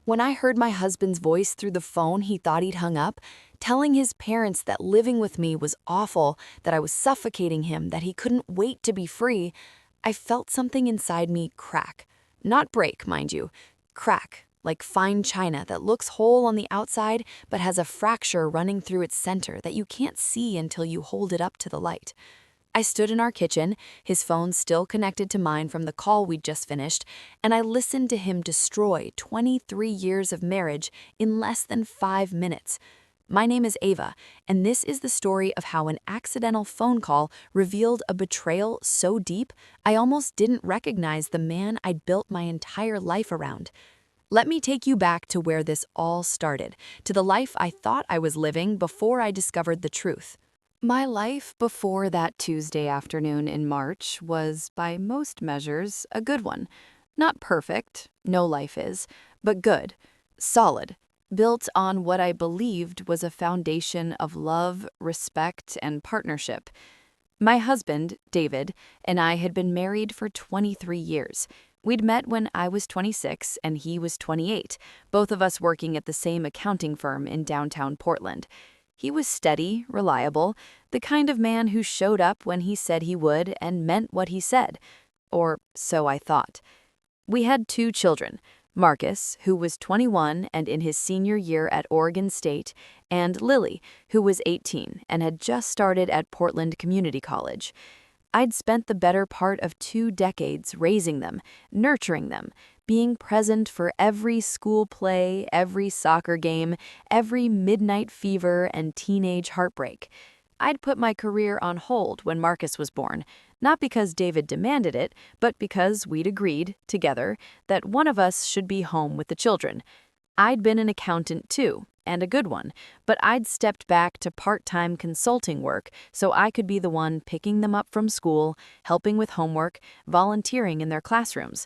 When I heard my husband's voice through the phone he thought he'd hung up, telling his parents that living with me was awful, that I was suffocating him, that he couldn't wait to be free, I felt something inside me crack. Not break, mind you. Crack, like fine china that looks whole on the outside but has a fracture running through its center that you can't see until you hold it up to the light. I stood in our kitchen, his phone still connected to mine from the call we'd just finished, and I listened to him destroy 23 years of marriage in less than 5 minutes. My name is Ava, and this is the story of how an accidental phone call revealed a betrayal so deep I almost didn't recognize the man I'd built my entire life around. Let me take you back to where this all started, to the life I thought I was living before I discovered the truth. My life before that Tuesday afternoon in March was, by most measures, a good one. Not perfect, no life is, but good, solid, built on what I believed was a foundation of love, respect, and partnership. My husband, David, and I had been married for 23 years. We'd met when I was 26 and he was 28, both of us working at the same accounting firm in downtown Portland. He was steady, reliable, the kind of man who showed up when he said he would and meant what he said. Or so I thought. We had 2 children, Marcus, who was 21 and in his senior year at Oregon State, and Lily, who was 18 and had just started at Portland Community College. I'd spent the better part of 2 decades raising them, nurturing them, being present for every school play, every soccer game, every midnight fever and teenage heartbreak. I'd put my career on hold when Marcus was born, not because David demanded it, but because we'd agreed, together, that one of us should be home with the children. I'd been an accountant too, and a good one, but I'd stepped back to part-time consulting work so I could be the one picking them up from school, helping with homework, volunteering in their classrooms.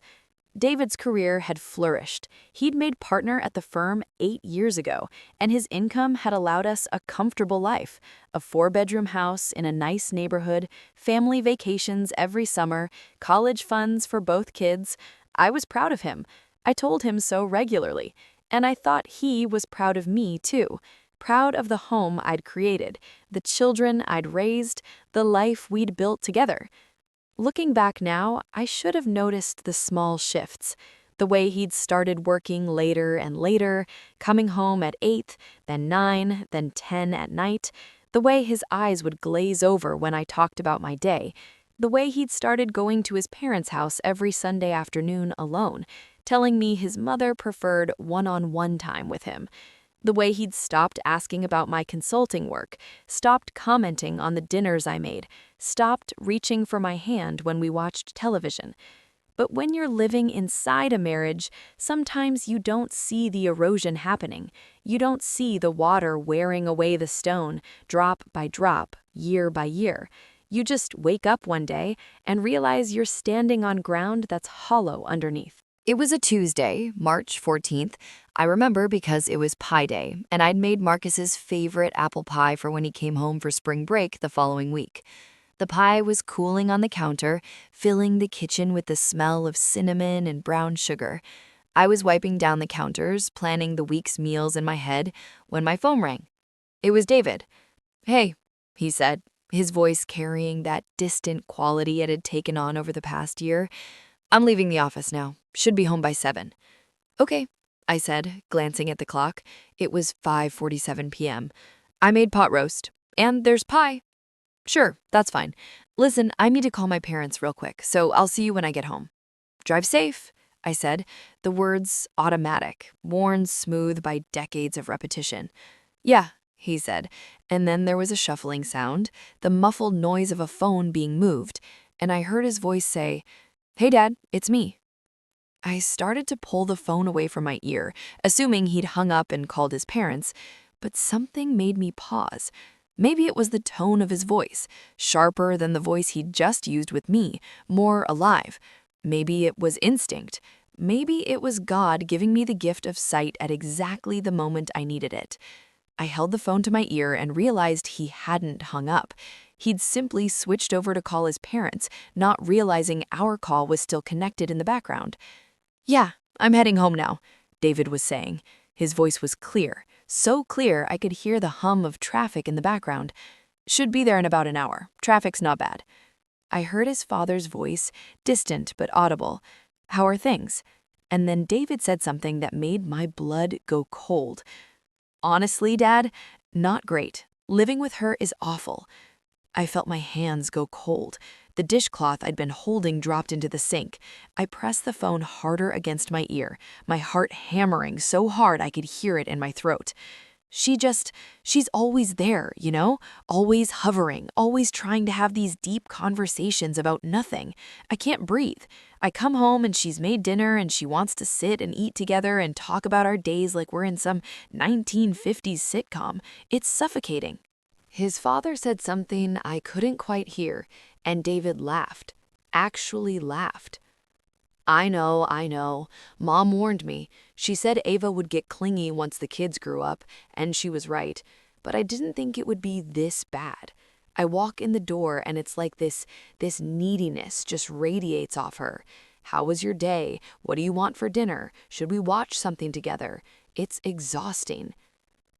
David's career had flourished. He'd made partner at the firm 8 years ago, and his income had allowed us a comfortable life, a 4-bedroom house in a nice neighborhood, family vacations every summer, college funds for both kids. I was proud of him. I told him so regularly. And I thought he was proud of me, too. Proud of the home I'd created, the children I'd raised, the life we'd built together. Looking back now, I should have noticed the small shifts. The way he'd started working later and later, coming home at 8, then 9, then 10 at night. The way his eyes would glaze over when I talked about my day. The way he'd started going to his parents' house every Sunday afternoon alone, telling me his mother preferred one-on-one time with him. The way he'd stopped asking about my consulting work, stopped commenting on the dinners I made, stopped reaching for my hand when we watched television. But when you're living inside a marriage, sometimes you don't see the erosion happening. You don't see the water wearing away the stone, drop by drop, year by year. You just wake up one day and realize you're standing on ground that's hollow underneath. It was a Tuesday, March 14th. I remember because it was Pie Day, and I'd made Marcus's favorite apple pie for when he came home for spring break the following week. The pie was cooling on the counter, filling the kitchen with the smell of cinnamon and brown sugar. I was wiping down the counters, planning the week's meals in my head, when my phone rang. It was David. "Hey," he said, his voice carrying that distant quality it had taken on over the past year. "I'm leaving the office now. Should be home by 7. "Okay," I said, glancing at the clock. It was 5:47 p.m. "I made pot roast. And there's pie." "Sure, that's fine. Listen, I need to call my parents real quick, so I'll see you when I get home." "Drive safe," I said, the words automatic, worn smooth by decades of repetition. "Yeah," he said, and then there was a shuffling sound, the muffled noise of a phone being moved, and I heard his voice say, "Hey, Dad, it's me." I started to pull the phone away from my ear, assuming he'd hung up and called his parents, but something made me pause. Maybe it was the tone of his voice, sharper than the voice he'd just used with me, more alive. Maybe it was instinct. Maybe it was God giving me the gift of sight at exactly the moment I needed it. I held the phone to my ear and realized he hadn't hung up. He'd simply switched over to call his parents, not realizing our call was still connected in the background. "Yeah, I'm heading home now. David was saying. His voice was clear, so clear I could hear the hum of traffic in the background. Should be there in about an hour. Traffic's not bad. I heard his father's voice, distant but audible. How are things? And then David said something that made my blood go cold. Honestly, Dad, not great. Living with her is awful. I felt my hands go cold. The dishcloth I'd been holding dropped into the sink. I pressed the phone harder against my ear, my heart hammering so hard I could hear it in my throat. She's always there, always hovering, always trying to have these deep conversations about nothing. I can't breathe. I come home and she's made dinner and she wants to sit and eat together and talk about our days like we're in some 1950s sitcom. It's suffocating. His father said something I couldn't quite hear, and David laughed. Actually laughed. I know. Mom warned me. She said Ava would get clingy once the kids grew up, and she was right. But I didn't think it would be this bad. I walk in the door and it's like this neediness just radiates off her. How was your day? What do you want for dinner? Should we watch something together? It's exhausting.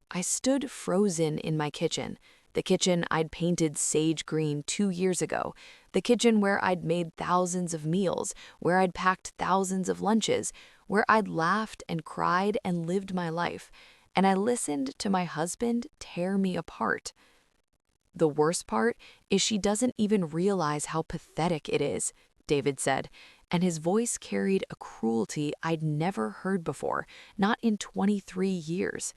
I stood frozen in my kitchen. The kitchen I'd painted sage green 2 years ago. The kitchen where I'd made thousands of meals, where I'd packed thousands of lunches, where I'd laughed and cried and lived my life. And I listened to my husband tear me apart. The worst part is she doesn't even realize how pathetic it is, David said, and his voice carried a cruelty I'd never heard before, not in 23 years.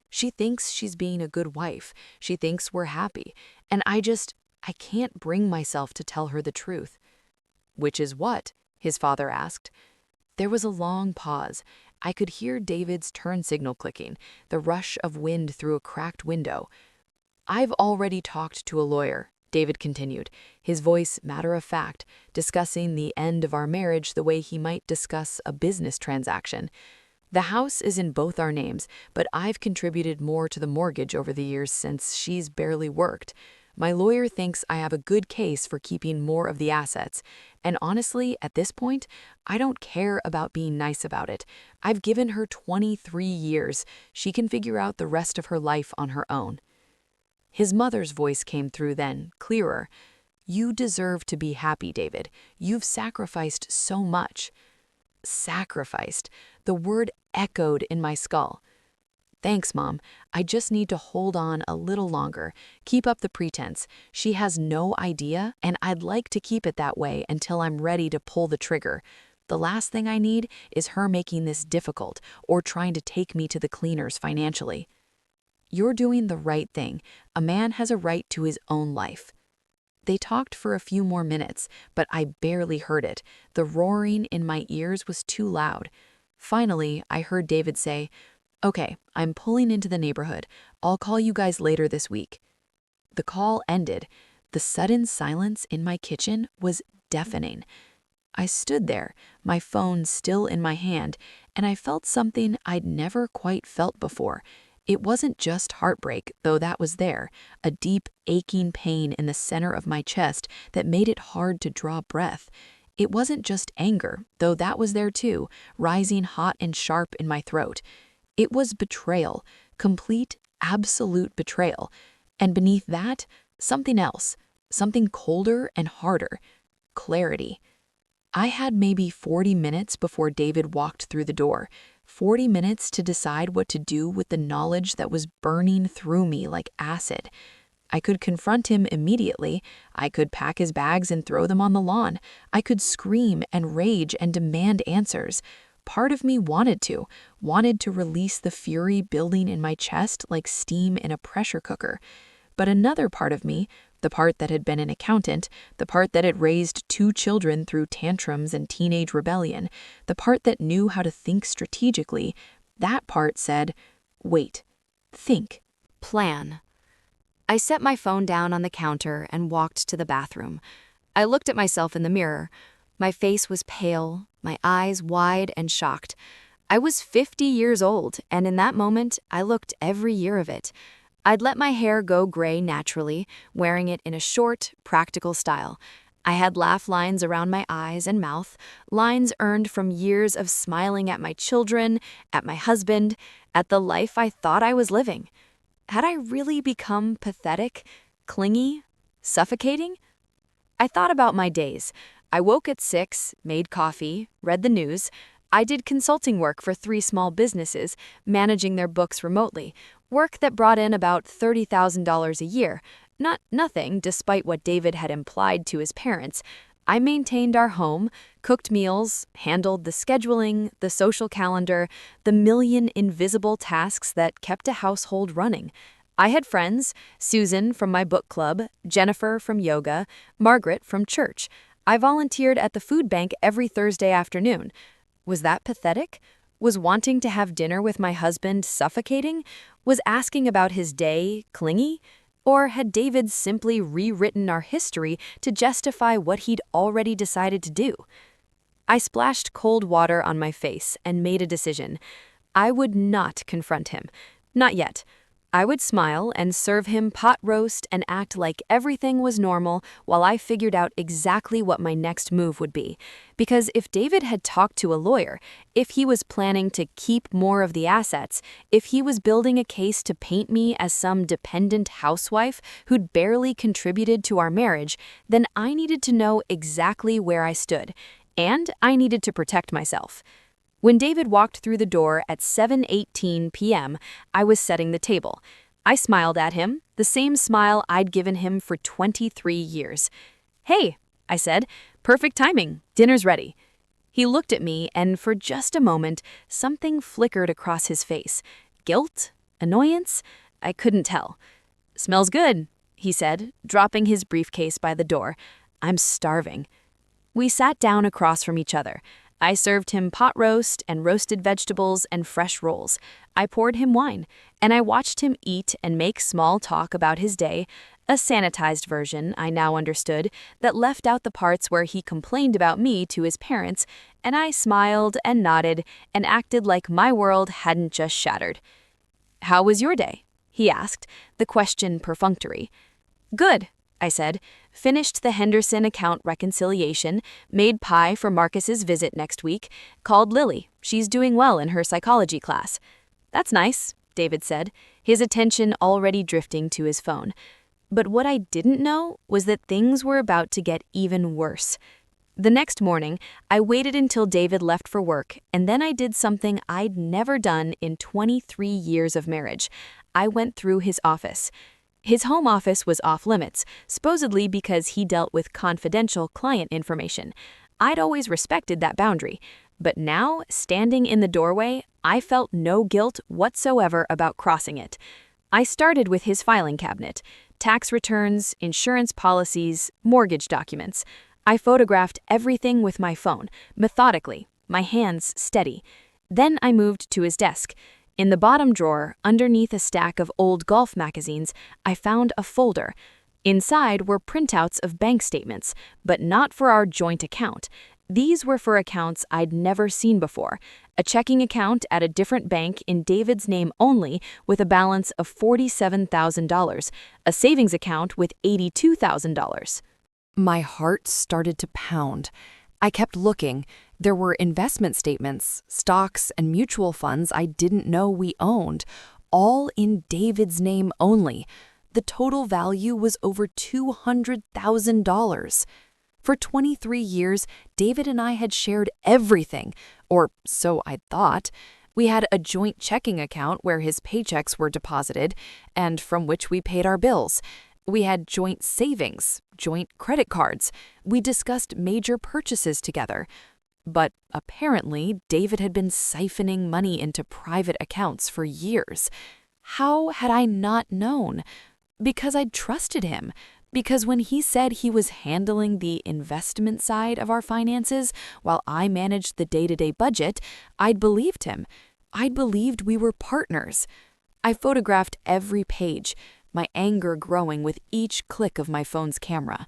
She thinks she's being a good wife. She thinks we're happy. And I can't bring myself to tell her the truth. Which is what? His father asked. There was a long pause. I could hear David's turn signal clicking, the rush of wind through a cracked window. I've already talked to a lawyer, David continued, his voice matter of fact, discussing the end of our marriage the way he might discuss a business transaction. The house is in both our names, but I've contributed more to the mortgage over the years since she's barely worked. My lawyer thinks I have a good case for keeping more of the assets, and honestly, at this point, I don't care about being nice about it. I've given her 23 years. She can figure out the rest of her life on her own. His mother's voice came through then, clearer. You deserve to be happy, David. You've sacrificed so much. Sacrificed. The word echoed in my skull. Thanks, Mom. I just need to hold on a little longer. Keep up the pretense. She has no idea, and I'd like to keep it that way until I'm ready to pull the trigger. The last thing I need is her making this difficult or trying to take me to the cleaners financially. You're doing the right thing. A man has a right to his own life. They talked for a few more minutes, but I barely heard it. The roaring in my ears was too loud. Finally, I heard David say, "Okay, I'm pulling into the neighborhood. I'll call you guys later this week." The call ended. The sudden silence in my kitchen was deafening. I stood there, my phone still in my hand, and I felt something I'd never quite felt before. It wasn't just heartbreak, though that was there, a deep, aching pain in the center of my chest that made it hard to draw breath. It wasn't just anger, though that was there too, rising hot and sharp in my throat. It was betrayal, complete, absolute betrayal. And beneath that, something else, something colder and harder, clarity. I had maybe 40 minutes before David walked through the door, 40 minutes to decide what to do with the knowledge that was burning through me like acid. I could confront him immediately. I could pack his bags and throw them on the lawn. I could scream and rage and demand answers. Part of me wanted to release the fury building in my chest like steam in a pressure cooker. But another part of me, the part that had been an accountant, the part that had raised 2 children through tantrums and teenage rebellion, the part that knew how to think strategically, that part said, wait, think, plan. I set my phone down on the counter and walked to the bathroom. I looked at myself in the mirror. My face was pale, my eyes wide and shocked. I was 50 years old, and in that moment, I looked every year of it. I'd let my hair go gray naturally, wearing it in a short, practical style. I had laugh lines around my eyes and mouth, lines earned from years of smiling at my children, at my husband, at the life I thought I was living. Had I really become pathetic, clingy, suffocating? I thought about my days. I woke at 6, made coffee, read the news. I did consulting work for 3 small businesses, managing their books remotely, work that brought in about $30,000 a year. Not nothing, despite what David had implied to his parents. I maintained our home, cooked meals, handled the scheduling, the social calendar, the million invisible tasks that kept a household running. I had friends, Susan from my book club, Jennifer from yoga, Margaret from church. I volunteered at the food bank every Thursday afternoon. Was that pathetic? Was wanting to have dinner with my husband suffocating? Was asking about his day clingy? Or had David simply rewritten our history to justify what he'd already decided to do? I splashed cold water on my face and made a decision. I would not confront him. Not yet. I would smile and serve him pot roast and act like everything was normal while I figured out exactly what my next move would be. Because if David had talked to a lawyer, if he was planning to keep more of the assets, if he was building a case to paint me as some dependent housewife who'd barely contributed to our marriage, then I needed to know exactly where I stood, and I needed to protect myself. When David walked through the door at 7:18 p.m., I was setting the table. I smiled at him, the same smile I'd given him for 23 years. "Hey," I said, "perfect timing. Dinner's ready." He looked at me, and for just a moment, something flickered across his face. Guilt? Annoyance? I couldn't tell. "Smells good," he said, dropping his briefcase by the door. "I'm starving." We sat down across from each other. I served him pot roast and roasted vegetables and fresh rolls. I poured him wine, and I watched him eat and make small talk about his day, a sanitized version, I now understood, that left out the parts where he complained about me to his parents, and I smiled and nodded and acted like my world hadn't just shattered. "How was your day?" he asked, the question perfunctory. "Good," I said, finished the Henderson account reconciliation, made pie for Marcus's visit next week, called Lily. She's doing well in her psychology class. "That's nice," David said, his attention already drifting to his phone. But what I didn't know was that things were about to get even worse. The next morning, I waited until David left for work, and then I did something I'd never done in 23 years of marriage. I went through his office. His home office was off-limits, supposedly because he dealt with confidential client information. I'd always respected that boundary, but now, standing in the doorway, I felt no guilt whatsoever about crossing it. I started with his filing cabinet: tax returns, insurance policies, mortgage documents. I photographed everything with my phone, methodically, my hands steady. Then I moved to his desk. In the bottom drawer, underneath a stack of old golf magazines, I found a folder. Inside were printouts of bank statements, but not for our joint account. These were for accounts I'd never seen before. A checking account at a different bank in David's name only with a balance of $47,000, a savings account with $82,000. My heart started to pound. I kept looking. There were investment statements, stocks, and mutual funds I didn't know we owned, all in David's name only. The total value was over $200,000. For 23 years, David and I had shared everything, or so I thought. We had a joint checking account where his paychecks were deposited, and from which we paid our bills. We had joint savings, joint credit cards. We discussed major purchases together. But apparently, David had been siphoning money into private accounts for years. How had I not known? Because I'd trusted him. Because when he said he was handling the investment side of our finances while I managed the day-to-day budget, I'd believed him. I'd believed we were partners. I photographed every page, my anger growing with each click of my phone's camera.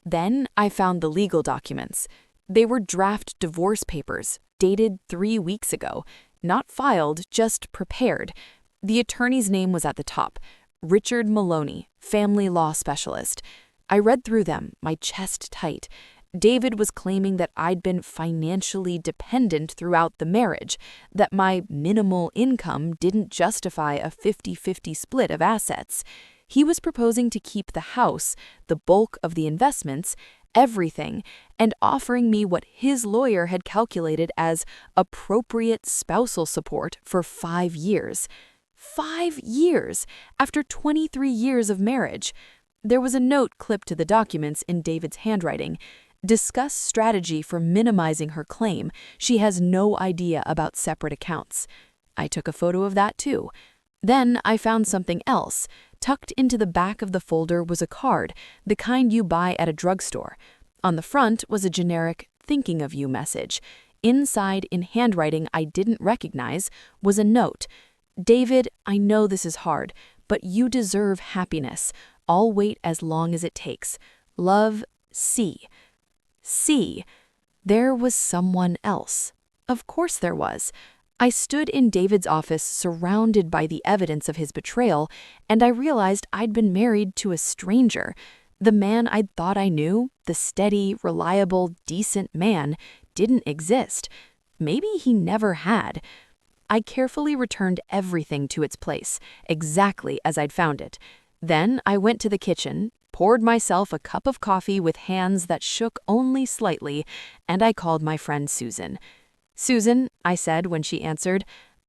Then I found the legal documents. They were draft divorce papers, dated 3 weeks ago, not filed, just prepared. The attorney's name was at the top: Richard Maloney, family law specialist. I read through them, my chest tight. David was claiming that I'd been financially dependent throughout the marriage, that my minimal income didn't justify a 50-50 split of assets. He was proposing to keep the house, the bulk of the investments, everything, and offering me what his lawyer had calculated as appropriate spousal support for 5 years. 5 years, after 23 years of marriage. There was a note clipped to the documents in David's handwriting. Discuss strategy for minimizing her claim. She has no idea about separate accounts. I took a photo of that too. Then I found something else. Tucked into the back of the folder was a card, the kind you buy at a drugstore. On the front was a generic "thinking of you" message. Inside, in handwriting I didn't recognize, was a note. David, I know this is hard, but you deserve happiness. I'll wait as long as it takes. Love, C. C. There was someone else. Of course there was. I stood in David's office surrounded by the evidence of his betrayal, and I realized I'd been married to a stranger. The man I'd thought I knew, the steady, reliable, decent man, didn't exist. Maybe he never had. I carefully returned everything to its place, exactly as I'd found it. Then I went to the kitchen, poured myself a cup of coffee with hands that shook only slightly, and I called my friend Susan. "Susan," I said when she answered,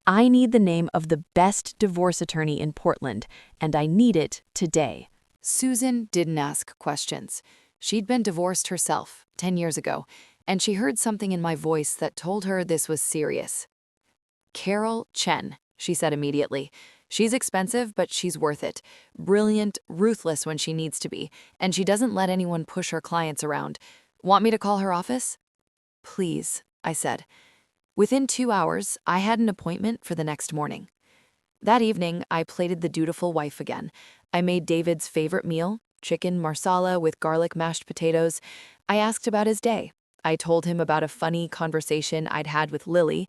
"I need the name of the best divorce attorney in Portland, and I need it today." Susan didn't ask questions. She'd been divorced herself 10 years ago, and she heard something in my voice that told her this was serious. "Carol Chen," she said immediately. "She's expensive, but she's worth it. Brilliant, ruthless when she needs to be, and she doesn't let anyone push her clients around. Want me to call her office?" "Please," I said. Within 2 hours, I had an appointment for the next morning. That evening, I plated the dutiful wife again. I made David's favorite meal, chicken marsala with garlic mashed potatoes. I asked about his day. I told him about a funny conversation I'd had with Lily.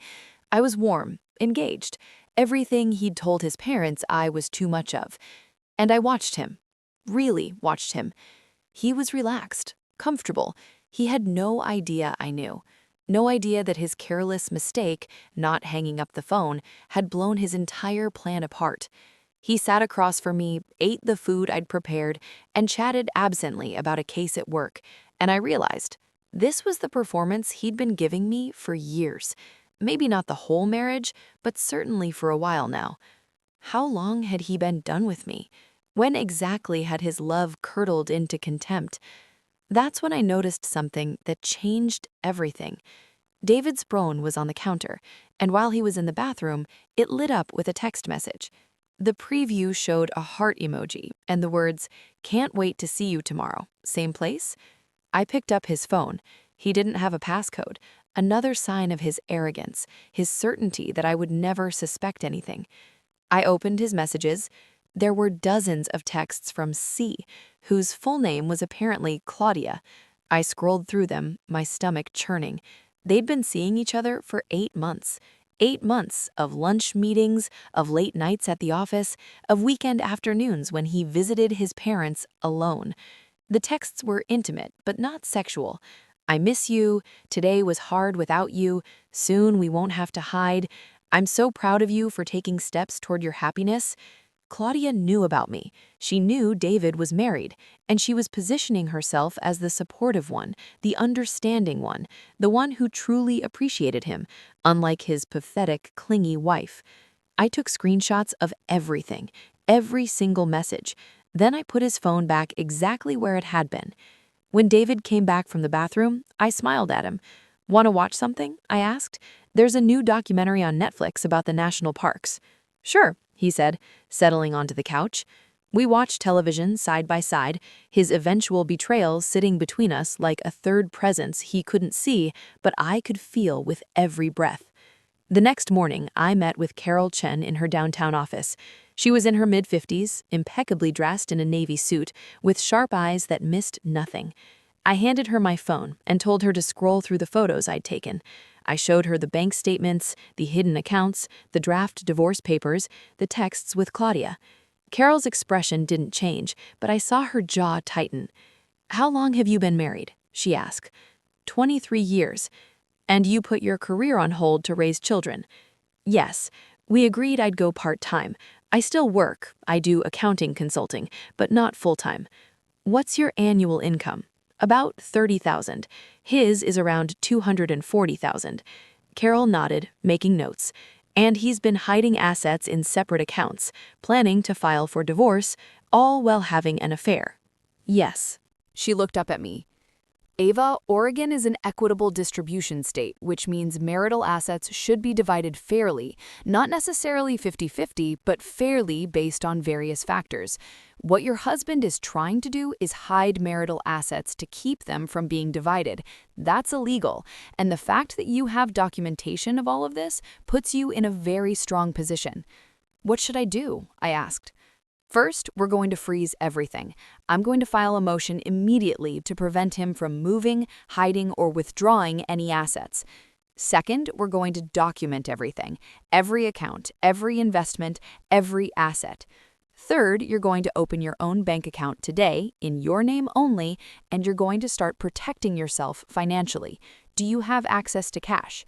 I was warm, engaged. Everything he'd told his parents I was too much of. And I watched him. Really watched him. He was relaxed, comfortable. He had no idea I knew. No idea that his careless mistake, not hanging up the phone, had blown his entire plan apart. He sat across from me, ate the food I'd prepared, and chatted absently about a case at work, and I realized this was the performance he'd been giving me for years. Maybe not the whole marriage, but certainly for a while now. How long had he been done with me? When exactly had his love curdled into contempt? That's when I noticed something that changed everything. David's phone was on the counter, and while he was in the bathroom, it lit up with a text message. The preview showed a heart emoji and the words, "Can't wait to see you tomorrow. Same place?" I picked up his phone. He didn't have a passcode, another sign of his arrogance, his certainty that I would never suspect anything. I opened his messages. There were dozens of texts from C, whose full name was apparently Claudia. I scrolled through them, my stomach churning. They'd been seeing each other for 8 months. 8 months of lunch meetings, of late nights at the office, of weekend afternoons when he visited his parents alone. The texts were intimate, but not sexual. "I miss you. Today was hard without you. Soon we won't have to hide. I'm so proud of you for taking steps toward your happiness." Claudia knew about me. She knew David was married, and she was positioning herself as the supportive one, the understanding one, the one who truly appreciated him, unlike his pathetic, clingy wife. I took screenshots of everything, every single message. Then I put his phone back exactly where it had been. When David came back from the bathroom, I smiled at him. "Want to watch something?" I asked. "There's a new documentary on Netflix about the national parks." "Sure," he said, settling onto the couch. We watched television side by side, his eventual betrayal sitting between us like a third presence he couldn't see, but I could feel with every breath. The next morning, I met with Carol Chen in her downtown office. She was in her mid-50s, impeccably dressed in a navy suit, with sharp eyes that missed nothing. I handed her my phone and told her to scroll through the photos I'd taken. I showed her the bank statements, the hidden accounts, the draft divorce papers, the texts with Claudia. Carol's expression didn't change, but I saw her jaw tighten. How long have you been married? She asked. 23 years. And you put your career on hold to raise children. Yes. We agreed I'd go part-time. I still work. I do accounting consulting, but not full-time. What's your annual income? About 30,000. His is around 240,000. Carol nodded, making notes. And he's been hiding assets in separate accounts, planning to file for divorce, all while having an affair. Yes. She looked up at me. Ava, Oregon is an equitable distribution state, which means marital assets should be divided fairly, not necessarily 50-50, but fairly based on various factors. What your husband is trying to do is hide marital assets to keep them from being divided. That's illegal, and the fact that you have documentation of all of this puts you in a very strong position. What should I do? I asked. First, we're going to freeze everything. I'm going to file a motion immediately to prevent him from moving, hiding, or withdrawing any assets. Second, we're going to document everything, every account, every investment, every asset. Third, you're going to open your own bank account today, in your name only, and you're going to start protecting yourself financially. Do you have access to cash?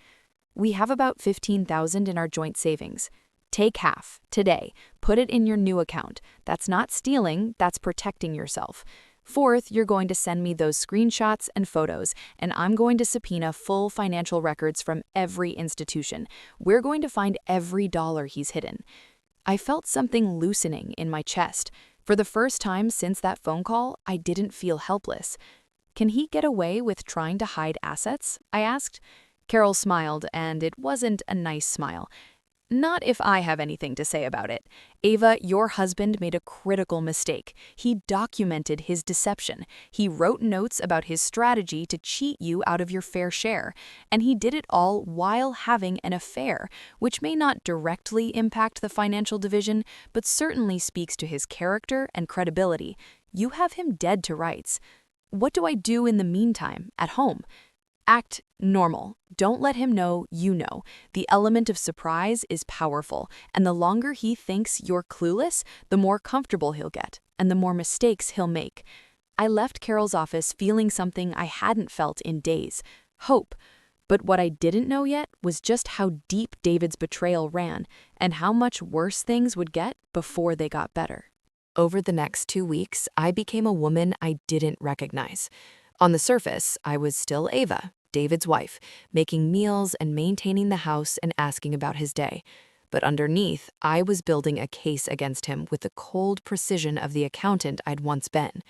We have about $15,000 in our joint savings. Take half, today. Put it in your new account. That's not stealing, that's protecting yourself. Fourth, you're going to send me those screenshots and photos, and I'm going to subpoena full financial records from every institution. We're going to find every dollar he's hidden. I felt something loosening in my chest. For the first time since that phone call, I didn't feel helpless. Can he get away with trying to hide assets? I asked. Carol smiled, and it wasn't a nice smile. Not if I have anything to say about it. Ava, your husband made a critical mistake. He documented his deception. He wrote notes about his strategy to cheat you out of your fair share. And he did it all while having an affair, which may not directly impact the financial division, but certainly speaks to his character and credibility. You have him dead to rights. What do I do in the meantime, at home? Act normal. Don't let him know you know. The element of surprise is powerful, and the longer he thinks you're clueless, the more comfortable he'll get, and the more mistakes he'll make. I left Carol's office feeling something I hadn't felt in days: hope. But what I didn't know yet was just how deep David's betrayal ran, and how much worse things would get before they got better. Over the next 2 weeks, I became a woman I didn't recognize. On the surface, I was still Ava, David's wife, making meals and maintaining the house and asking about his day. But underneath, I was building a case against him with the cold precision of the accountant I'd once been.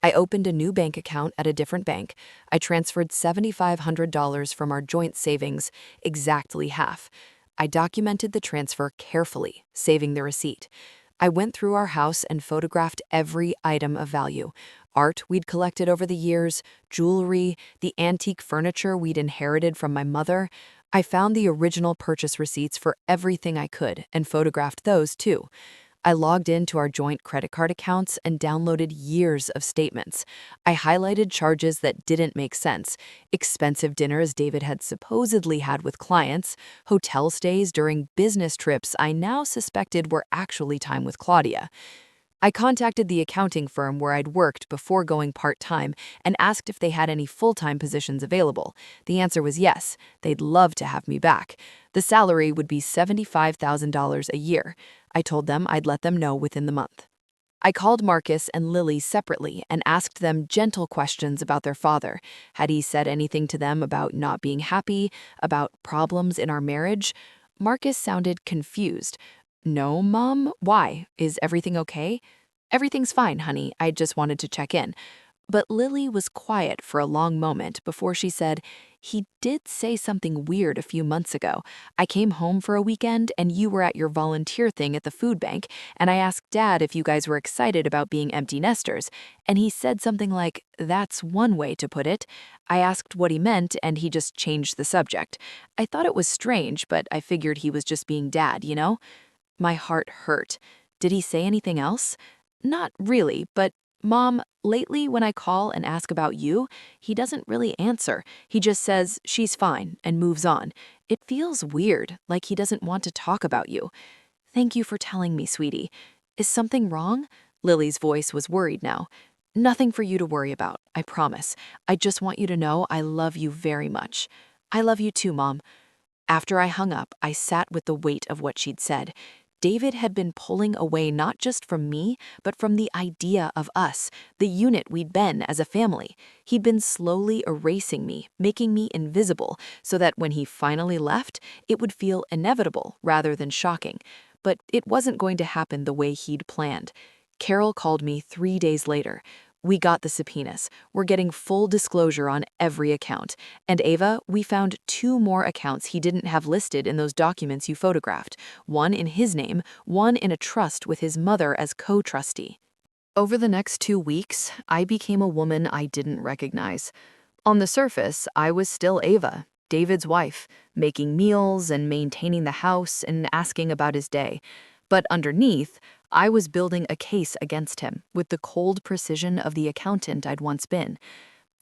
I opened a new bank account at a different bank. I transferred $7,500 from our joint savings, exactly half. I documented the transfer carefully, saving the receipt. I went through our house and photographed every item of value: art we'd collected over the years, jewelry, the antique furniture we'd inherited from my mother. I found the original purchase receipts for everything I could and photographed those too. I logged into our joint credit card accounts and downloaded years of statements. I highlighted charges that didn't make sense: expensive dinners David had supposedly had with clients, hotel stays during business trips I now suspected were actually time with Claudia. I contacted the accounting firm where I'd worked before going part-time and asked if they had any full-time positions available. The answer was yes, they'd love to have me back. The salary would be $75,000 a year. I told them I'd let them know within the month. I called Marcus and Lily separately and asked them gentle questions about their father. Had he said anything to them about not being happy, about problems in our marriage? Marcus sounded confused. No, Mom, why? Is everything okay? Everything's fine, honey. I just wanted to check in. But Lily was quiet for a long moment before she said, "He did say something weird a few months ago. I came home for a weekend and you were at your volunteer thing at the food bank, and I asked Dad if you guys were excited about being empty nesters, and he said something like, 'That's one way to put it.' I asked what he meant and he just changed the subject. I thought it was strange, but I figured he was just being Dad, you know?" My heart hurt. Did he say anything else? Not really, but Mom, lately when I call and ask about you, he doesn't really answer. He just says, "She's fine," and moves on. It feels weird, like he doesn't want to talk about you. Thank you for telling me, sweetie. Is something wrong? Lily's voice was worried now. Nothing for you to worry about, I promise. I just want you to know I love you very much. I love you too, Mom. After I hung up, I sat with the weight of what she'd said. David had been pulling away not just from me, but from the idea of us, the unit we'd been as a family. He'd been slowly erasing me, making me invisible, so that when he finally left, it would feel inevitable rather than shocking. But it wasn't going to happen the way he'd planned. Carol called me 3 days later. We got the subpoenas. We're getting full disclosure on every account. And Ava, we found 2 more accounts he didn't have listed in those documents you photographed. One in his name, one in a trust with his mother as co-trustee. Over the next 2 weeks, I became a woman I didn't recognize. On the surface, I was still Ava, David's wife, making meals and maintaining the house and asking about his day. But underneath, I was building a case against him with the cold precision of the accountant I'd once been.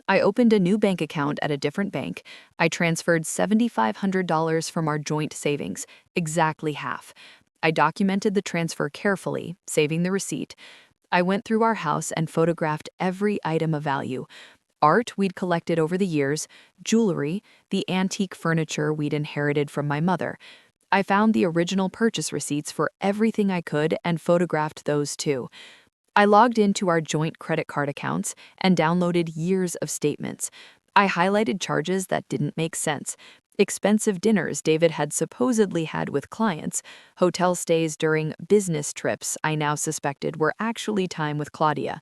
I opened a new bank account at a different bank. I transferred $7,500 from our joint savings, exactly half. I documented the transfer carefully, saving the receipt. I went through our house and photographed every item of value. Art we'd collected over the years, jewelry, the antique furniture we'd inherited from my mother. I found the original purchase receipts for everything I could and photographed those too. I logged into our joint credit card accounts and downloaded years of statements. I highlighted charges that didn't make sense. Expensive dinners David had supposedly had with clients, hotel stays during business trips I now suspected were actually time with Claudia.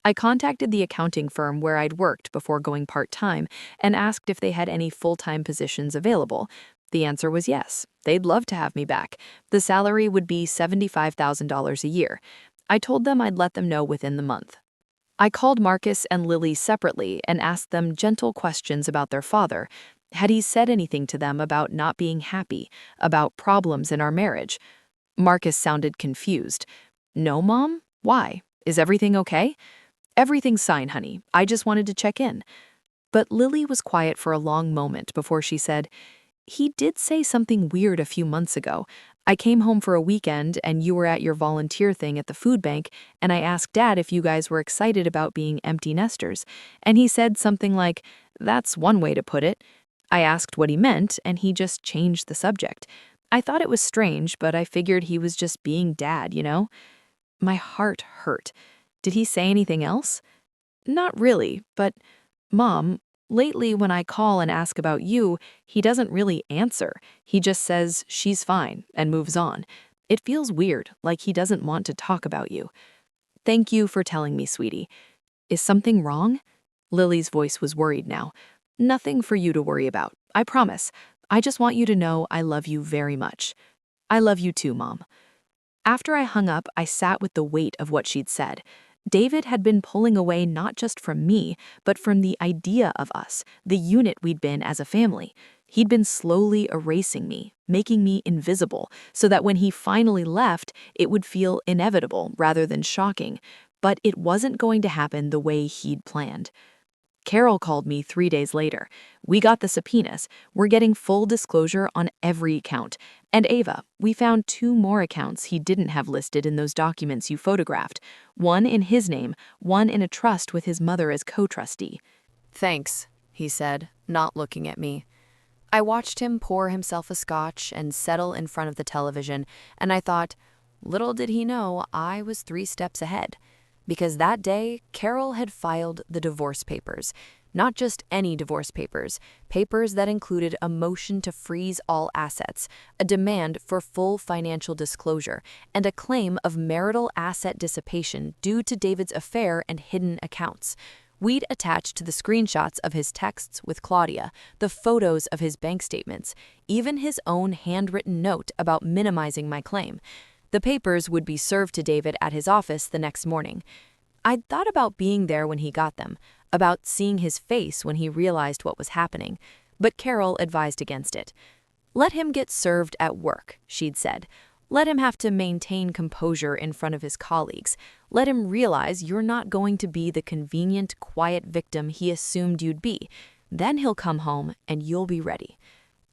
I contacted the accounting firm where I'd worked before going part-time and asked if they had any full-time positions available. The answer was yes. They'd love to have me back. The salary would be $75,000 a year. I told them I'd let them know within the month. I called Marcus and Lily separately and asked them gentle questions about their father. Had he said anything to them about not being happy, about problems in our marriage? Marcus sounded confused. No, Mom? Why? Is everything okay? Everything's fine, honey. I just wanted to check in. But Lily was quiet for a long moment before she said, he did say something weird a few months ago. I came home for a weekend and you were at your volunteer thing at the food bank, and I asked Dad if you guys were excited about being empty nesters. And he said something like, that's one way to put it. I asked what he meant, and he just changed the subject. I thought it was strange, but I figured he was just being Dad, you know? My heart hurt. Did he say anything else? Not really, but, Mom, lately when I call and ask about you, he doesn't really answer. He just says, she's fine, and moves on. It feels weird, like he doesn't want to talk about you. Thank you for telling me, sweetie. Is something wrong? Lily's voice was worried now. Nothing for you to worry about, I promise. I just want you to know I love you very much. I love you too, Mom. After I hung up, I sat with the weight of what she'd said. David had been pulling away not just from me, but from the idea of us, the unit we'd been as a family. He'd been slowly erasing me, making me invisible, so that when he finally left, it would feel inevitable rather than shocking. But it wasn't going to happen the way he'd planned. Carol called me 3 days later. We got the subpoenas. We're getting full disclosure on every account. And Ava, we found 2 more accounts he didn't have listed in those documents you photographed. One in his name, one in a trust with his mother as co-trustee. Thanks, he said, not looking at me. I watched him pour himself a scotch and settle in front of the television, and I thought, little did he know I was 3 steps ahead. Because that day, Carol had filed the divorce papers. Not just any divorce papers, papers that included a motion to freeze all assets, a demand for full financial disclosure, and a claim of marital asset dissipation due to David's affair and hidden accounts. We'd attached to the screenshots of his texts with Claudia, the photos of his bank statements, even his own handwritten note about minimizing my claim. The papers would be served to David at his office the next morning. I'd thought about being there when he got them, about seeing his face when he realized what was happening, but Carol advised against it. Let him get served at work, she'd said. Let him have to maintain composure in front of his colleagues. Let him realize you're not going to be the convenient, quiet victim he assumed you'd be. Then he'll come home and you'll be ready.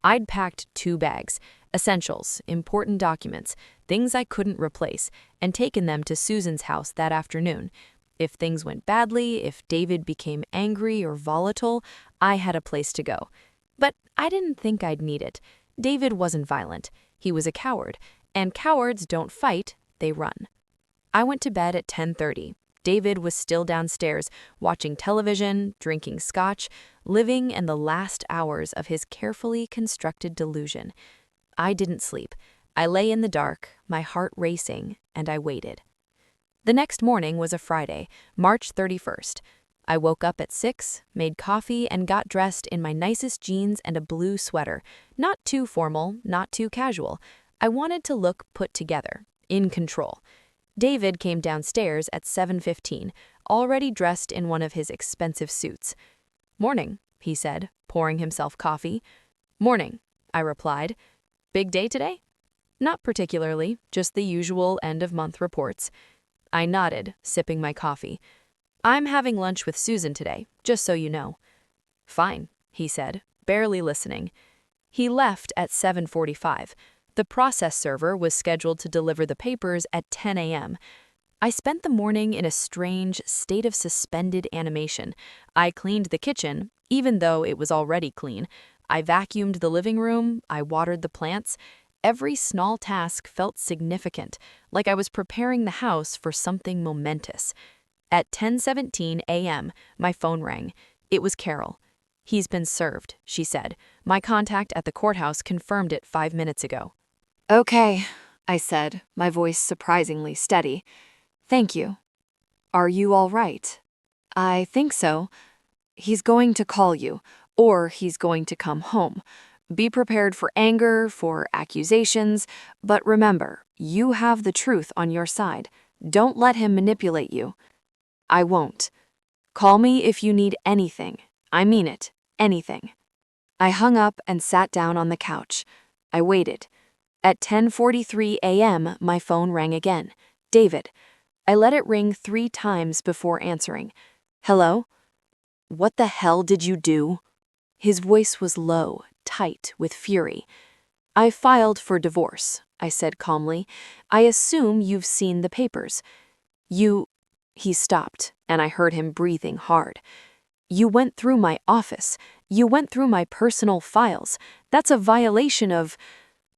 I'd packed 2 bags, essentials, important documents, things I couldn't replace, and taken them to Susan's house that afternoon. If things went badly, if David became angry or volatile, I had a place to go. But I didn't think I'd need it. David wasn't violent. He was a coward, and cowards don't fight, they run. I went to bed at 10:30. David was still downstairs, watching television, drinking scotch, living in the last hours of his carefully constructed delusion. I didn't sleep. I lay in the dark, my heart racing, and I waited. The next morning was a Friday, March 31st. I woke up at 6, made coffee, and got dressed in my nicest jeans and a blue sweater. Not too formal, not too casual. I wanted to look put together, in control. David came downstairs at 7:15, already dressed in one of his expensive suits. "Morning," he said, pouring himself coffee. "Morning," I replied. "Big day today?" "Not particularly, just the usual end-of-month reports." I nodded, sipping my coffee. "I'm having lunch with Susan today, just so you know." "Fine," he said, barely listening. He left at 7:45. The process server was scheduled to deliver the papers at 10 a.m. I spent the morning in a strange state of suspended animation. I cleaned the kitchen, even though it was already clean. I vacuumed the living room, I watered the plants. Every small task felt significant, like I was preparing the house for something momentous. At 10:17 a.m., my phone rang. It was Carol. "He's been served," she said. "My contact at the courthouse confirmed it 5 minutes ago." "Okay," I said, my voice surprisingly steady. "Thank you. Are you all right?" "I think so. He's going to call you, or he's going to come home. Be prepared for anger, for accusations, but remember, you have the truth on your side. Don't let him manipulate you." "I won't. Call me if you need anything. I mean it, anything." I hung up and sat down on the couch. I waited. At 10:43 a.m., my phone rang again. David. I let it ring 3 times before answering. "Hello?" "What the hell did you do?" His voice was low, tight, with fury. "I filed for divorce," I said calmly. "I assume you've seen the papers." "You—" He stopped, and I heard him breathing hard. "You went through my office. You went through my personal files. That's a violation of—"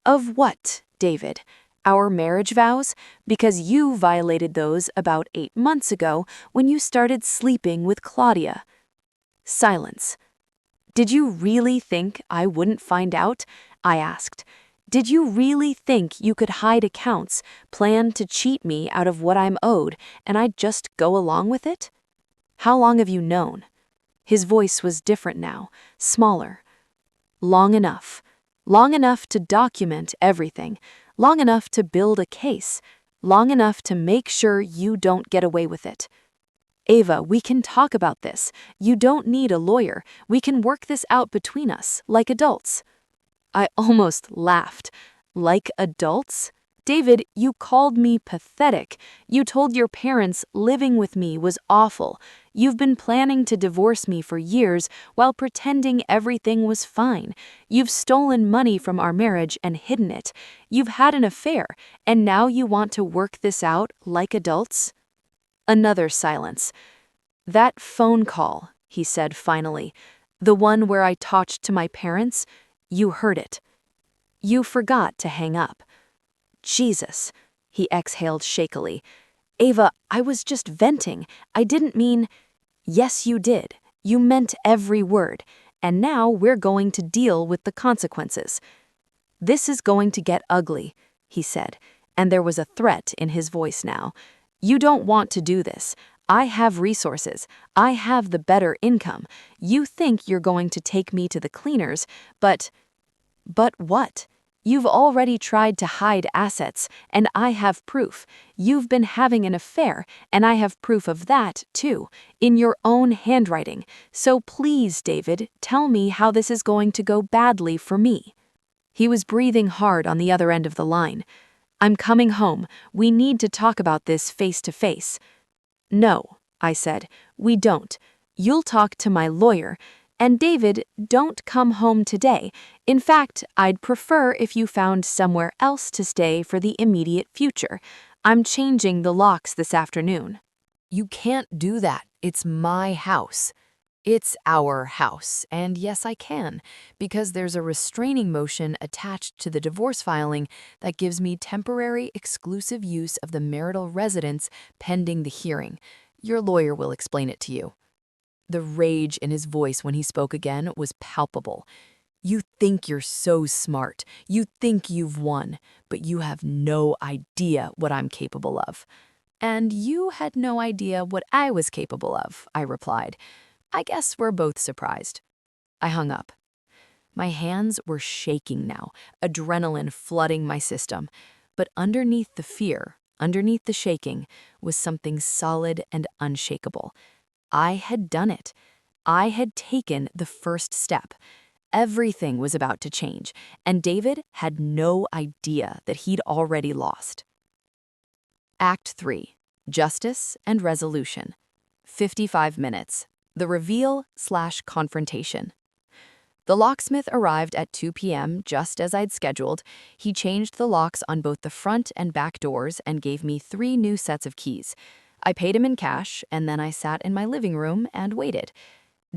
"Of what, David? Our marriage vows? Because you violated those about 8 months ago when you started sleeping with Claudia." Silence. "Did you really think I wouldn't find out?" I asked. "Did you really think you could hide accounts, plan to cheat me out of what I'm owed, and I'd just go along with it? How long have you known?" His voice was different now, smaller. "Long enough. Long enough to document everything. Long enough to build a case. Long enough to make sure you don't get away with it. Ava, we can talk about this. You don't need a lawyer. We can work this out between us, like adults." I almost laughed. Like adults? "David, you called me pathetic. You told your parents living with me was awful. You've been planning to divorce me for years while pretending everything was fine. You've stolen money from our marriage and hidden it. You've had an affair, and now you want to work this out like adults?" Another silence. "That phone call," he said finally, "the one where I talked to my parents, you heard it. You forgot to hang up." "Jesus," he exhaled shakily. "Ava, I was just venting. I didn't mean—" "Yes, you did. You meant every word. And now we're going to deal with the consequences." "This is going to get ugly," he said, and there was a threat in his voice now. "You don't want to do this. I have resources. I have the better income. You think you're going to take me to the cleaners, but—" "But what? You've already tried to hide assets, and I have proof. You've been having an affair, and I have proof of that, too, in your own handwriting. So please, David, tell me how this is going to go badly for me." He was breathing hard on the other end of the line. "I'm coming home. We need to talk about this face to face." "No," I said, "we don't. You'll talk to my lawyer. And David, don't come home today. In fact, I'd prefer if you found somewhere else to stay for the immediate future. I'm changing the locks this afternoon." You can't do that. It's my house. It's our house, and yes, I can, because there's a restraining motion attached to the divorce filing that gives me temporary exclusive use of the marital residence pending the hearing. Your lawyer will explain it to you. The rage in his voice when he spoke again was palpable. You think you're so smart. You think you've won, but you have no idea what I'm capable of. And you had no idea what I was capable of, I replied. I guess we're both surprised. I hung up. My hands were shaking now, adrenaline flooding my system. But underneath the fear, underneath the shaking, was something solid and unshakable. I had done it. I had taken the first step. Everything was about to change, and David had no idea that he'd already lost. Act 3. Justice and Resolution. 55 minutes. The reveal/confrontation. The locksmith arrived at 2 p.m. just as I'd scheduled. He changed the locks on both the front and back doors and gave me 3 new sets of keys. I paid him in cash, and then I sat in my living room and waited.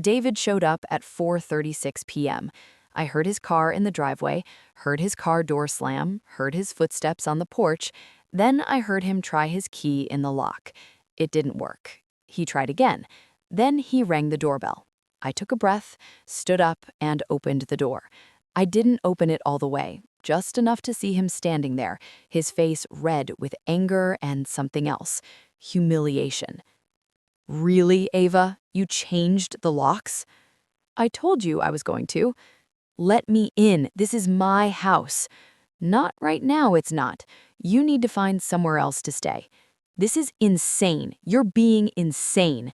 David showed up at 4:36 p.m. I heard his car in the driveway, heard his car door slam, heard his footsteps on the porch. Then I heard him try his key in the lock. It didn't work. He tried again. Then he rang the doorbell. I took a breath, stood up, and opened the door. I didn't open it all the way, just enough to see him standing there, his face red with anger and something else, humiliation. Really, Ava? You changed the locks? I told you I was going to. Let me in. This is my house. Not right now, it's not. You need to find somewhere else to stay. This is insane. You're being insane.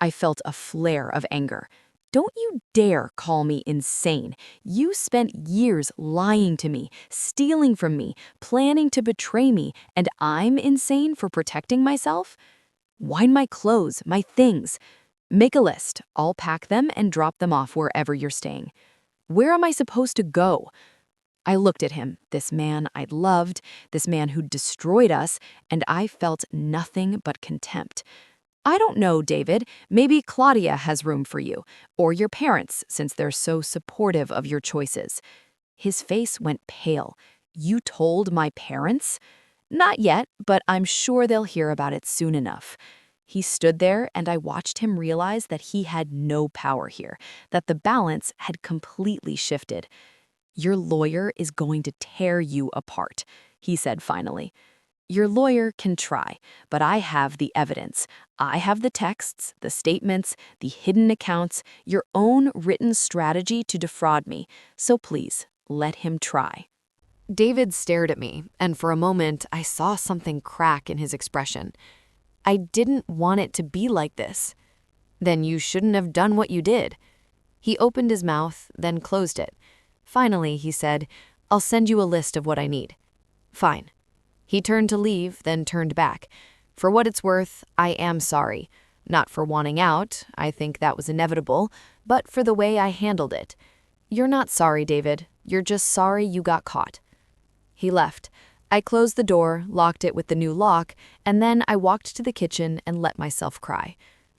I felt a flare of anger. Don't you dare call me insane. You spent years lying to me, stealing from me, planning to betray me, and I'm insane for protecting myself? Wind my clothes, my things. Make a list. I'll pack them and drop them off wherever you're staying. Where am I supposed to go? I looked at him, this man I'd loved, this man who'd destroyed us, and I felt nothing but contempt. I don't know, David. Maybe Claudia has room for you, or your parents, since they're so supportive of your choices. His face went pale. You told my parents? Not yet, but I'm sure they'll hear about it soon enough. He stood there, and I watched him realize that he had no power here, that the balance had completely shifted. Your lawyer is going to tear you apart, he said finally. Your lawyer can try, but I have the evidence. I have the texts, the statements, the hidden accounts, your own written strategy to defraud me. So please, let him try. David stared at me, and for a moment, I saw something crack in his expression. I didn't want it to be like this. Then you shouldn't have done what you did. He opened his mouth, then closed it. Finally, he said, I'll send you a list of what I need. Fine. He turned to leave, then turned back. For what it's worth, I am sorry. Not for wanting out, I think that was inevitable, but for the way I handled it. You're not sorry, David. You're just sorry you got caught. He left. I closed the door, locked it with the new lock, and then I walked to the kitchen and let myself cry.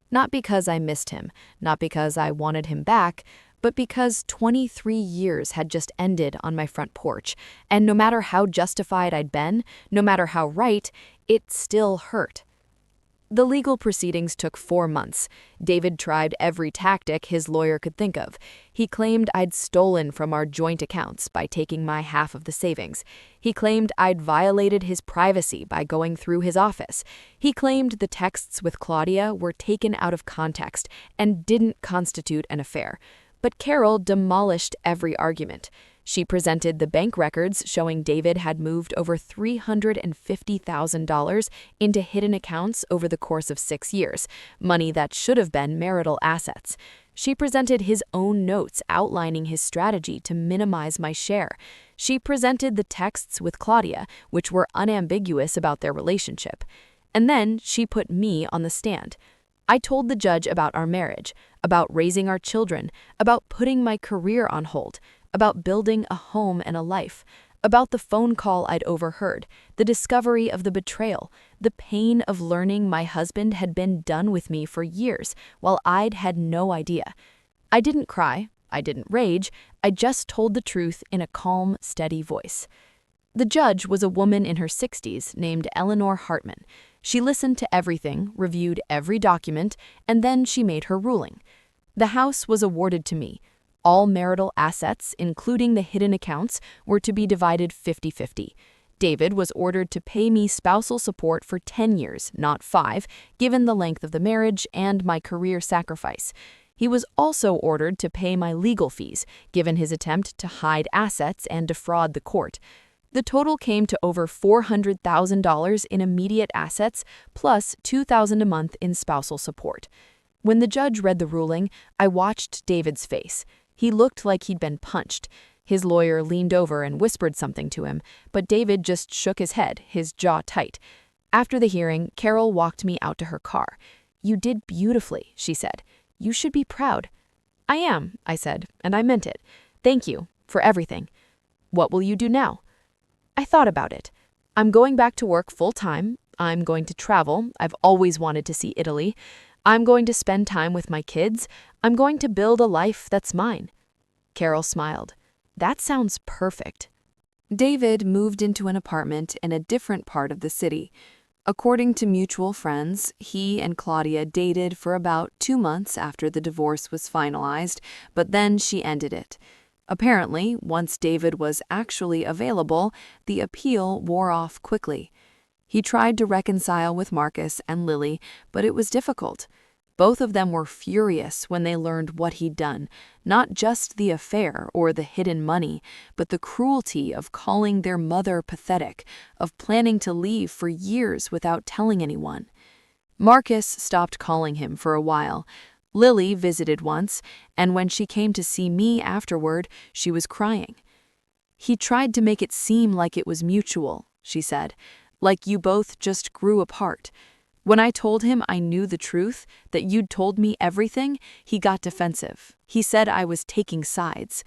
Not because I missed him, not because I wanted him back, but because 23 years had just ended on my front porch, and no matter how justified I'd been, no matter how right, it still hurt. The legal proceedings took 4 months. David tried every tactic his lawyer could think of. He claimed I'd stolen from our joint accounts by taking my half of the savings. He claimed I'd violated his privacy by going through his office. He claimed the texts with Claudia were taken out of context and didn't constitute an affair. But Carol demolished every argument. She presented the bank records showing David had moved over $350,000 into hidden accounts over the course of 6 years, money that should have been marital assets. She presented his own notes outlining his strategy to minimize my share. She presented the texts with Claudia, which were unambiguous about their relationship. And then she put me on the stand. I told the judge about our marriage, about raising our children, about putting my career on hold, about building a home and a life. about the phone call I'd overheard, the discovery of the betrayal, the pain of learning my husband had been done with me for years while I'd had no idea. I didn't cry, I didn't rage, I just told the truth in a calm, steady voice. The judge was a woman in her 60s named Eleanor Hartman. She listened to everything, reviewed every document, and then she made her ruling. The house was awarded to me. All marital assets, including the hidden accounts, were to be divided 50-50. David was ordered to pay me spousal support for 10 years, not 5, given the length of the marriage and my career sacrifice. He was also ordered to pay my legal fees, given his attempt to hide assets and defraud the court. The total came to over $400,000 in immediate assets, plus $2,000 a month in spousal support. When the judge read the ruling, I watched David's face. He looked like he'd been punched. His lawyer leaned over and whispered something to him, but David just shook his head, his jaw tight. After the hearing, Carol walked me out to her car. "You did beautifully," she said. "You should be proud." "I am," I said, and I meant it. "Thank you for everything." "What will you do now?" I thought about it. "I'm going back to work full-time. I'm going to travel. I've always wanted to see Italy. I'm going to spend time with my kids. I'm going to build a life that's mine." Carol smiled. "That sounds perfect." David moved into an apartment in a different part of the city. According to mutual friends, he and Claudia dated for about 2 months after the divorce was finalized, but then she ended it. Apparently, once David was actually available, the appeal wore off quickly. He tried to reconcile with Marcus and Lily, but it was difficult. Both of them were furious when they learned what he'd done, not just the affair or the hidden money, but the cruelty of calling their mother pathetic, of planning to leave for years without telling anyone. Marcus stopped calling him for a while. Lily visited once, and when she came to see me afterward, she was crying. "He tried to make it seem like it was mutual," she said, "like you both just grew apart. When I told him I knew the truth, that you'd told me everything, he got defensive. He said I was taking sides."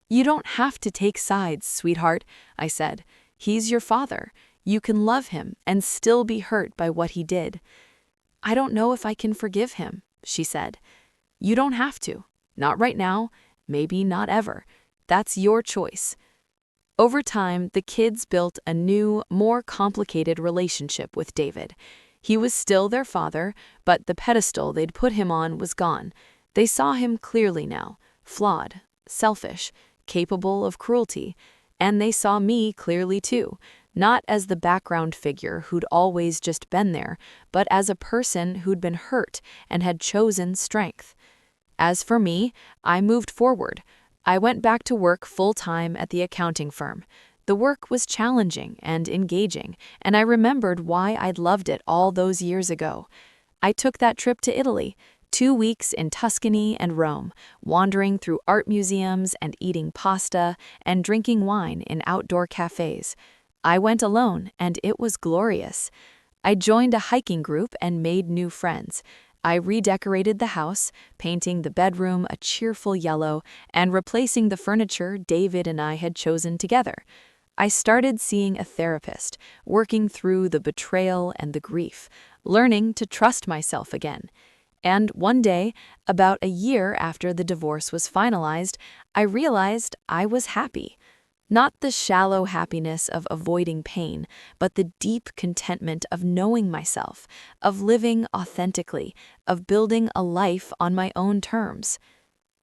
"You don't have to take sides, sweetheart," I said. "He's your father. You can love him and still be hurt by what he did." "I don't know if I can forgive him," she said. "You don't have to. Not right now, maybe not ever. That's your choice." Over time, the kids built a new, more complicated relationship with David. He was still their father, but the pedestal they'd put him on was gone. They saw him clearly now, flawed, selfish, capable of cruelty. And they saw me clearly too, not as the background figure who'd always just been there, but as a person who'd been hurt and had chosen strength. As for me, I moved forward. I went back to work full-time at the accounting firm. The work was challenging and engaging, and I remembered why I'd loved it all those years ago. I took that trip to Italy, 2 weeks in Tuscany and Rome, wandering through art museums and eating pasta and drinking wine in outdoor cafes. I went alone, and it was glorious. I joined a hiking group and made new friends. I redecorated the house, painting the bedroom a cheerful yellow and replacing the furniture David and I had chosen together. I started seeing a therapist, working through the betrayal and the grief, learning to trust myself again. And one day, about a year after the divorce was finalized, I realized I was happy. Not the shallow happiness of avoiding pain, but the deep contentment of knowing myself, of living authentically, of building a life on my own terms.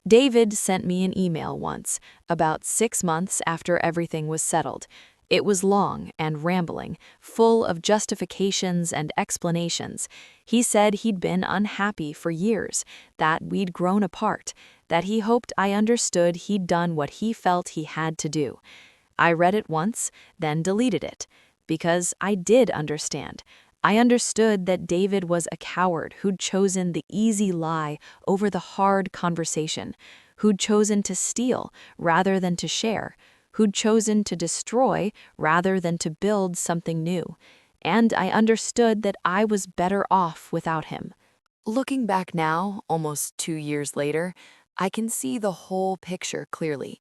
David sent me an email once, about 6 months after everything was settled. It was long and rambling, full of justifications and explanations. He said he'd been unhappy for years, that we'd grown apart, that he hoped I understood he'd done what he felt he had to do. I read it once, then deleted it, because I did understand. I understood that David was a coward who'd chosen the easy lie over the hard conversation, who'd chosen to steal rather than to share, who'd chosen to destroy rather than to build something new. And I understood that I was better off without him. Looking back now, almost 2 years later, I can see the whole picture clearly.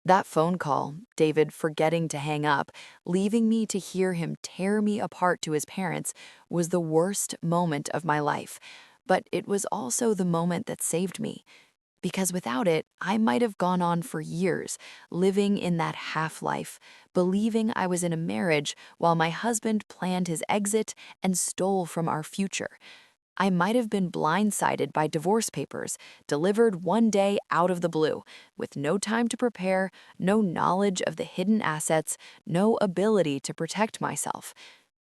That phone call, David forgetting to hang up, leaving me to hear him tear me apart to his parents, was the worst moment of my life. But it was also the moment that saved me. Because without it, I might have gone on for years, living in that half-life, believing I was in a marriage while my husband planned his exit and stole from our future. I might have been blindsided by divorce papers, delivered one day out of the blue, with no time to prepare, no knowledge of the hidden assets, no ability to protect myself.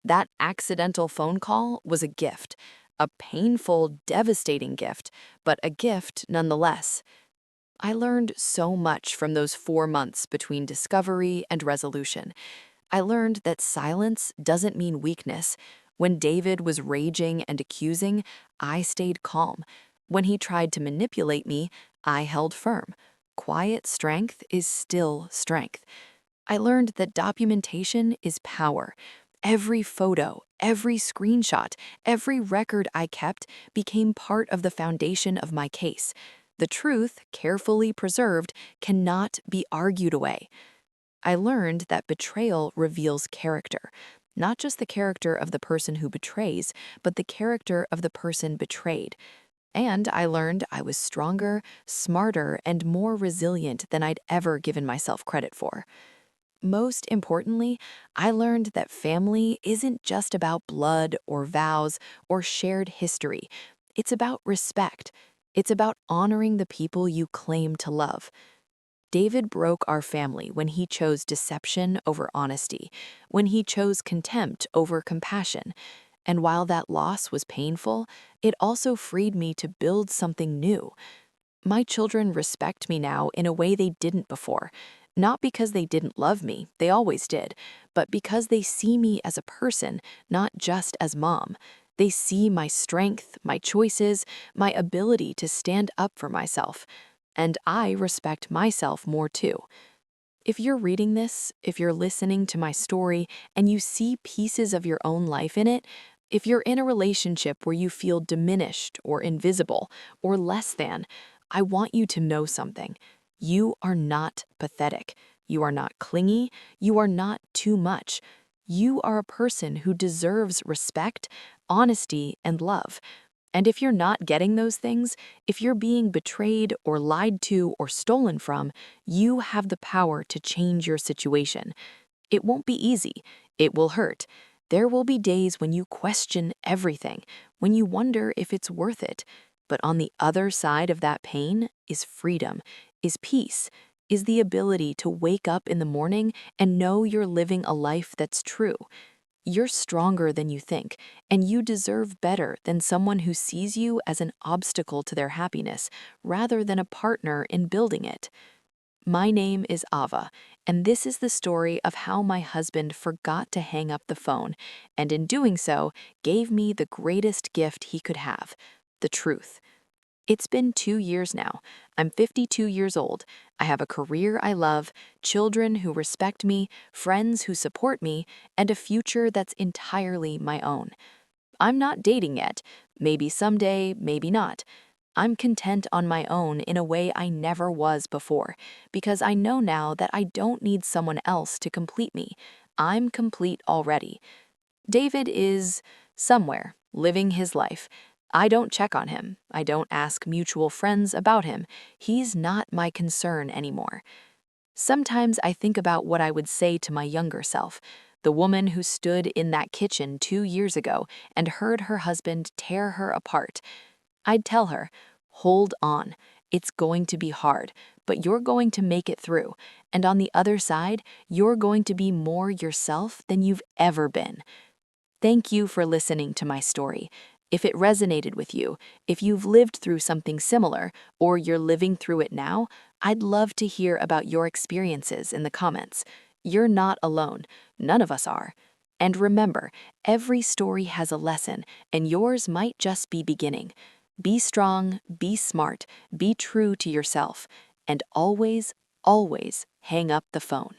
That accidental phone call was a gift, a painful, devastating gift, but a gift nonetheless. I learned so much from those 4 months between discovery and resolution. I learned that silence doesn't mean weakness. When David was raging and accusing, I stayed calm. When he tried to manipulate me, I held firm. Quiet strength is still strength. I learned that documentation is power. Every photo, every screenshot, every record I kept became part of the foundation of my case. The truth, carefully preserved, cannot be argued away. I learned that betrayal reveals character, not just the character of the person who betrays, but the character of the person betrayed. And I learned I was stronger, smarter, and more resilient than I'd ever given myself credit for. Most importantly, I learned that family isn't just about blood or vows or shared history. It's about respect. It's about honoring the people you claim to love. David broke our family when he chose deception over honesty, when he chose contempt over compassion. And while that loss was painful, it also freed me to build something new. My children respect me now in a way they didn't before, not because they didn't love me, they always did, but because they see me as a person, not just as mom. They see my strength, my choices, my ability to stand up for myself. And I respect myself more too. If you're reading this, if you're listening to my story and you see pieces of your own life in it, if you're in a relationship where you feel diminished or invisible or less than, I want you to know something. You are not pathetic. You are not clingy. You are not too much. You are a person who deserves respect, honesty, and love. And if you're not getting those things, if you're being betrayed or lied to or stolen from, you have the power to change your situation. It won't be easy. It will hurt. There will be days when you question everything, when you wonder if it's worth it. But on the other side of that pain is freedom, is peace, is the ability to wake up in the morning and know you're living a life that's true. You're stronger than you think, and you deserve better than someone who sees you as an obstacle to their happiness rather than a partner in building it. My name is Ava, and this is the story of how my husband forgot to hang up the phone, and in doing so, gave me the greatest gift he could have, the truth. It's been 2 years now. I'm 52 years old. I have a career I love, children who respect me, friends who support me, and a future that's entirely my own. I'm not dating yet. Maybe someday, maybe not. I'm content on my own in a way I never was before, because I know now that I don't need someone else to complete me. I'm complete already. David is somewhere, living his life. I don't check on him. I don't ask mutual friends about him. He's not my concern anymore. Sometimes I think about what I would say to my younger self, the woman who stood in that kitchen 2 years ago and heard her husband tear her apart. I'd tell her, hold on. It's going to be hard, but you're going to make it through. And on the other side, you're going to be more yourself than you've ever been. Thank you for listening to my story. If it resonated with you, if you've lived through something similar, or you're living through it now, I'd love to hear about your experiences in the comments. You're not alone. None of us are. And remember, every story has a lesson, and yours might just be beginning. Be strong, be smart, be true to yourself, and always, always hang up the phone.